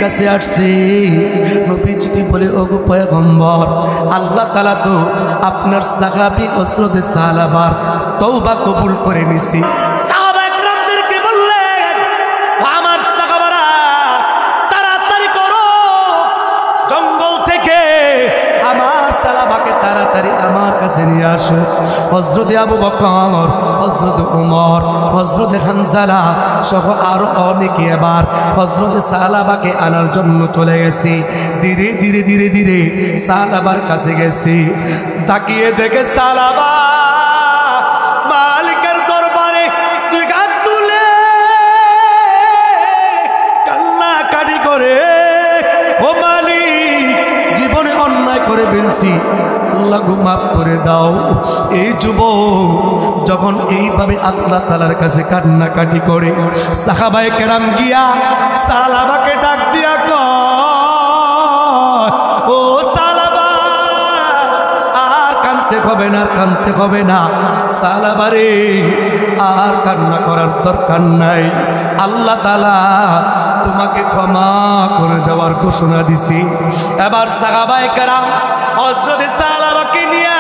কাছে আসছে। নবীজিকে বলে, ওগো পয়গম্বর, আল্লাহ তাআলা তো আপনার সাহাবী হযরত সালাবার তওবা কবুল করে নিছি। সাহাবা একরামদেরকে বললেন, আমার সাহাবারা তাড়াতাড়ি করো, জঙ্গল থেকে আমার সালাবাকে তাড়াতাড়ি আমার কাছে নিয়ে আসো। হযরত আবু বকর, হযরত ওমর, হযরত হানজালা সহ আরো অনেকে এবার হযরত সালাবাকে আনার জন্য চলে গেছে। ধীরে ধীরে ধীরে ধীরে সালাবার কাছে গেছে। তাকিয়ে দেখে সালাবা মালিকের দরবারে দুই হাত তুলে কান্নাকাটি করে, ও মালিক, জীবনে অন্যায় করে ফেলছি, আল্লাহ গো মাফ করে দাও। এই যুবক যখন এইভাবে আল্লাহ তাআলার কাছে কান্নাকাটি করে, সাহাবায়ে কেরাম গিয়া সালাবাকে ডাক দিয়া কয়, ও সালাবা, আর কাঁদতে হবে না, আর কাঁদতে হবে না। সালাবারে, আর কান্না করার দরকার নাই, আল্লাহ তাআলা তোমাকে ক্ষমা করে দেওয়ার ঘোষণা দিছি। এবার সাহাবায়ে কেরাম হযরত সালাবাকে নিয়ে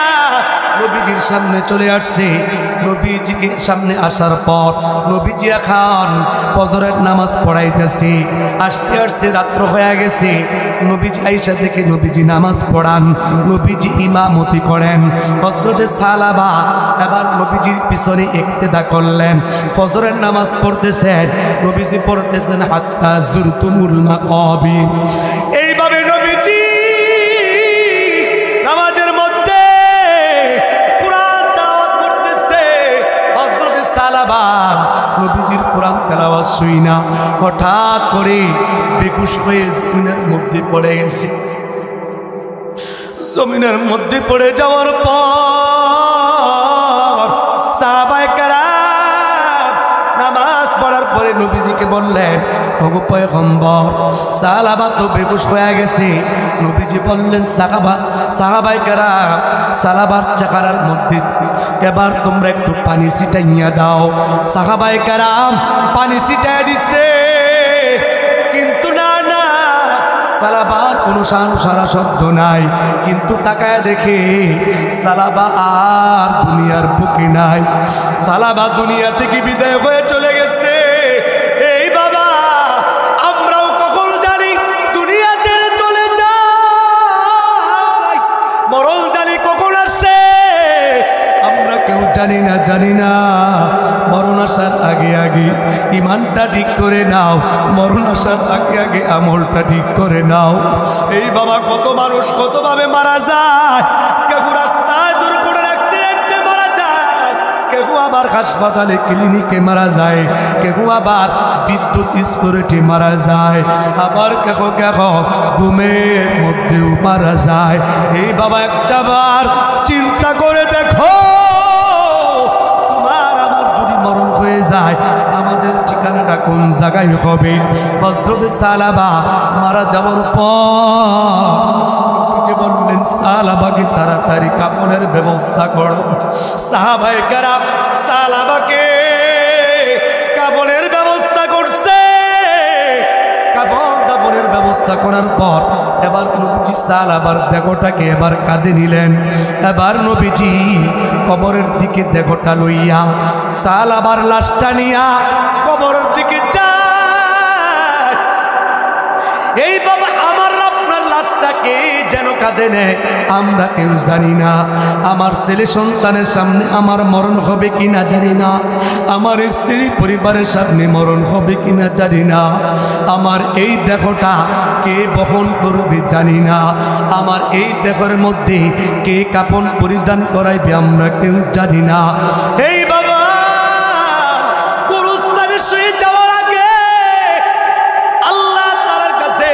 নবীজির সামনে চলে আসছে। নবীজিকে সামনে আসার পর নবীজি এখন ফজরের নামাজ পড়াইতেছে। আস্তে আস্তে রাত্র হয়ে গেছে। নবীজি আয়েশা দেখে নবীজি নামাজ পড়ান, নবীজি ইমামতি করেন। হযরত সালাবা এবার নবীজির পিছনে ইক্তেদা করলেন, ফজরের নামাজ পড়তেছেন, নবীজি পড়তেছেন হাত্তা যুরতুমুল মাকাবির। এইভাবে নবীজি নামাজের মধ্যে কুরআন তেলাওয়াত করতেছে। হযরত সালাবা নবীজির কুরআন তেলাওয়াত শুইনা হঠাৎ করে বেহুশ হয়ে জমিনের মধ্যে পড়ে গেছে। জমিনের মধ্যে পড়ে যাওয়ার পর সাহাবায়ে কেরাম নামাজ পড়ার পরে নবীজিকে বললেন, ওগো পয়গম্বর, সালাবা তো বেহুশ হয়ে গেছে। নবীজি বললেন, সাহাবায়ে কেরাম, সালাবার চেহারার মধ্যে এবার তোমরা একটু পানি ছিটাইয়া দাও। সাহাবায়ে কেরাম পানি ছিটাই দিচ্ছে, কিন্তু না, সালাবার কোনো সারা শব্দ নাই। কিন্তু তাকায় দেখে সালাবা আর দুনিয়ার বুকে নাই। সালাবা দুনিয়া থেকে বিদায় হয়ে চলে গেছে। এই বাবা, আমরাও কখন জানি দুনিয়া ছেড়ে চলে যাই, মরণ জানি কখন আসে আমরা কেউ জানি না। মরণ আসার আগে আগে ইমানটা ঠিক করে নাও, মরণ আসার আগে আগে আমলটা ঠিক করে নাও। এই বাবা, কত মানুষ কতভাবে মারা যায়। কেউ রাস্তায় দুর্ঘটনা অ্যাক্সিডেন্টে মারা যায়, কেউ আবার হাসপাতালে ক্লিনিকে মারা যায়, কেউ আবার বিদ্যুৎ স্ফোরণে মারা যায়, আবার কেউ ঘুমের মধ্যেও মারা যায়। এই বাবা, একটা বার চিন্তা করে দেখো, তোমার আমার যদি মরণ হয়ে যায়, আমাদের ঠিকানাটা কোন জায়গায় হবে? হযরত সালাবা মারা যাওয়ার পর বললেন, সালাবাকে তাড়াতাড়ি কাফনের ব্যবস্থা করো। সাহাবায়ে কেরাম সালাবাকে কাফনের ব্যবস্থা করছে। কাফন দাফনের ব্যবস্থা করার পর এবার নবীজি সালাবার দেহটাকে এবার কাঁধে নিলেন। এবার নবীজি কবরের দিকে দেহটা লইয়া সালাবার লাশটা নিয়া কবরের দিকে যায়। এই বাবা, আমার আপনার লাশটাকে যেন কাঁধে নেয় আমরা কেউ জানি না। আমার ছেলে সন্তানের সামনে আমার মরণ হবে কিনা জানি না, আমার স্ত্রী পরিবারের সামনে মরণ হবে কিনা জানি না, আমার এই দেহটা কে বহন করবে জানি না, আমার এই দেহের মধ্যে কে কাফন পরিধান করাইবে আমরা কেউ জানি না। এই বাবা, গুরুস্থানে শুয়ে যাওয়ার আগে আল্লাহ তাআলার কাছে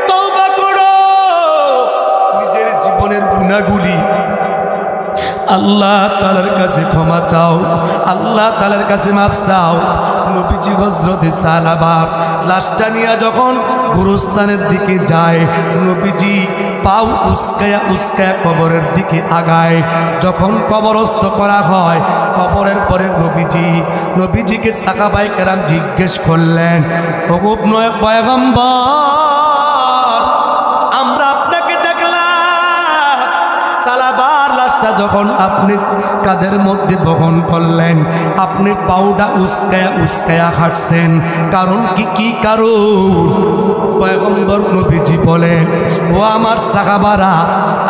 তওবা করো। নিজের জীবনের গুনাহগুলি আল্লাহ তাআলার কাছে ক্ষমা চাও, আল্লাহ তাআলার কাছে মাফ চাও। নবীজি হযরত সালাবা লাশটা নিয়ে যখন গুরুস্থানের দিকে যায়, নবীজি পাও উস্কায়া উস্কায়া কবরের দিকে আগায়। যখন কবরস্থ করা হয়, কবরের পরে নবীজিকে সাহাবায়ে কেরাম জিজ্ঞেস করলেন, ওগো পয়গম্বর, আমরা আপনাকে দেখলাম সালাবার লাশটা যখন আপনি কাঁধের মধ্যে বহন করলেন, আপনি পাউডা উস্কায়া উস্কায়া হাঁটছেন, কারণ কি কারণ? পয়গম্বর নবীজি বলেন, ও আমার সাহাবারা,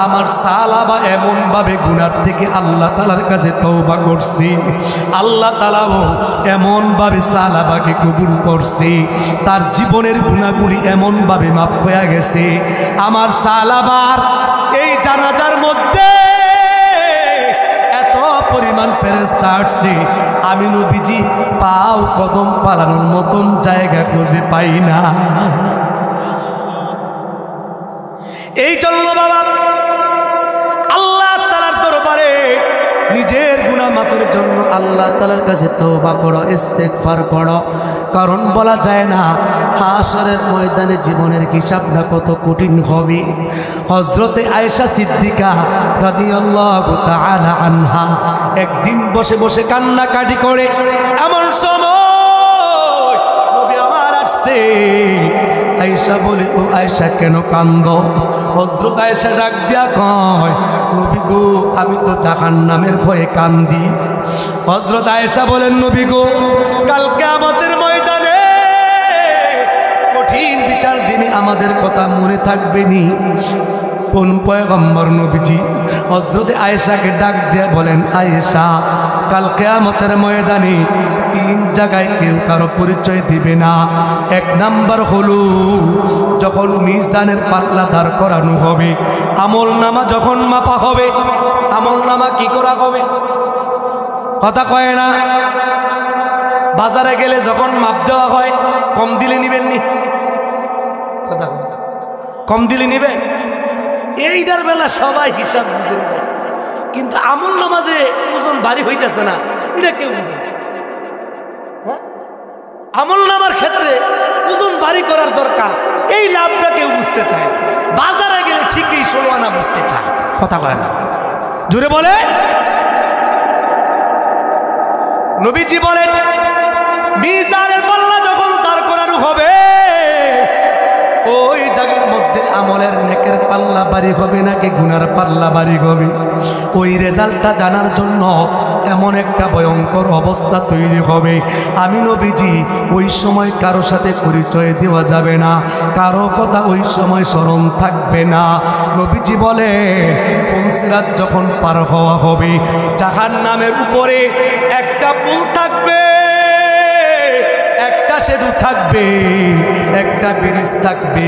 আমার সালাবা এমন ভাবে গুনার থেকে আল্লাহ তাআলার কাছে তওবা করছি, আল্লাহ তাআলাও এমন ভাবে সালাবাকে কবুল করছে, তার জীবনের গুনাহগুলি এমন ভাবে মাফ হয়ে গেছে। আমার সালাবার এই জানাজার মধ্যে এত পরিমাণ ফেরেশতা আসছে, আমি নবীজি পাও কদম পালানোর মতন জায়গা খুঁজে পাই না। এই জন্য বাবা আল্লাহ তাআলার দরবারে নিজের গুনাহ মাফের জন্য আল্লাহ তাআলার কাছে তওবা করো, ইস্তেগফার করো। কারণ বলা যায় না হাশরের ময়দানে জীবনের হিসাবটা কত কঠিন হবে। হযরতে আয়েশা সিদ্দিকা রাদিয়াল্লাহু তাআলা আনহা একদিন বসে বসে কান্নাকাটি করে, এমন সময় নবী আমার আসছে। আয়েশা বলে, ও আয়েশা কেন কান্দো? হযরত আয়েশা ডাক দিয়া কয়, নবী গো, আমি তো জাহান্নামের ভয়ে কান্দি। হযরত আয়েশা বলেন, নবী গো, কাল কিয়ামতের ময়দানে কঠিন বিচার দিনে আমাদের কথা মনে থাকবে নি? কোন পয়গম্বর নবীজি হযরতে আয়েশাকে ডাক দিয়ে বলেন, আয়েশা, কাল কিয়ামতের ময়দানে তিন জায়গায় কেউ কারো পরিচয় দিবে না। এক নাম্বার হলো যখন মিজানের পাল্লা দাঁড় করানো হবে, আমল নামা যখন মাপা হবে। আমল নামা কি করা হবে? কথা কয় না। বাজারে গেলে যখন মাপ দেওয়া হয়, কম দিলে নিবেন নি? কথা কম দিলে নিবেন? এইটার বেলা সবাই হিসাব বুঝে যায়, কিন্তু আমল নামাজে ওজন ভারী হইতেছে না, এটা কেউ বুঝে না। আমল নামার ক্ষেত্রে ওজন ভারী করার দরকার, এই লাভটা কেউ বুঝতে চায়। বাজারে গেলে ঠিকই 16 আনা বুঝতে চায়। কথা কয় না, জোরে বলে। নবীজি বলেন, মিজানের পাল্লা যখন দাঁড় করানো হবে, ওই জায়গার মধ্যে আমলের নেকের পাল্লা বাড়ি হবে নাকি গুনার পাল্লা বাড়ি হবে, ওই রেজাল্টটা জানার জন্য এমন একটা ভয়ঙ্কর অবস্থা তৈরি হবে। আমি নবীজি ওই সময় কারো সাথে পরিচয় দেওয়া যাবে না, কারো কথা ওই সময় স্মরণ থাকবে না। নবীজি বলে, ফুলসিরাত যখন পার হওয়া হবে, জাহান্নামের উপরে একটা পুল থাকবে, একটা সেতু থাকবে, একটা ব্রিজ থাকবে।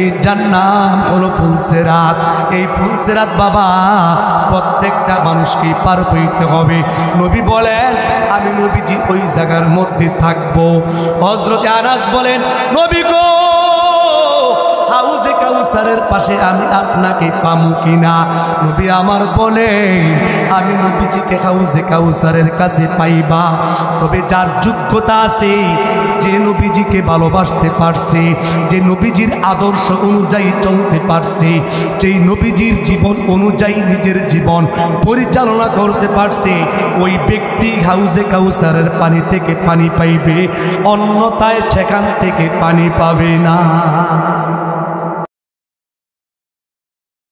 এইটার নাম হলো ফুলসিরাত। এই ফুলসিরাত বাবা প্রত্যেকটা মানুষকে পার হইতে হবে। নবী বলেন, আমি নবীজি ওই জায়গার মধ্যে থাকবো। হযরতে আনাস বলেন, নবী গো, হাউজে কাউসারের পাশে আমি আপনাকে পামু কিনা? নবী আমার বলে, আমি নবীজিকে হাউজে কাউসারের কাছে পাইবা, তবে যার যোগ্যতা আছে, যে নবীজিকে ভালোবাসতে পারছে, যে নবীজির আদর্শ অনুযায়ী চলতে পারছে, যেই নবীজির জীবন অনুযায়ী নিজের জীবন পরিচালনা করতে পারছে, ওই ব্যক্তি হাউজে কাউসারের পানি থেকে পানি পাইবে, অন্যথায় সেখান থেকে পানি পাবে না।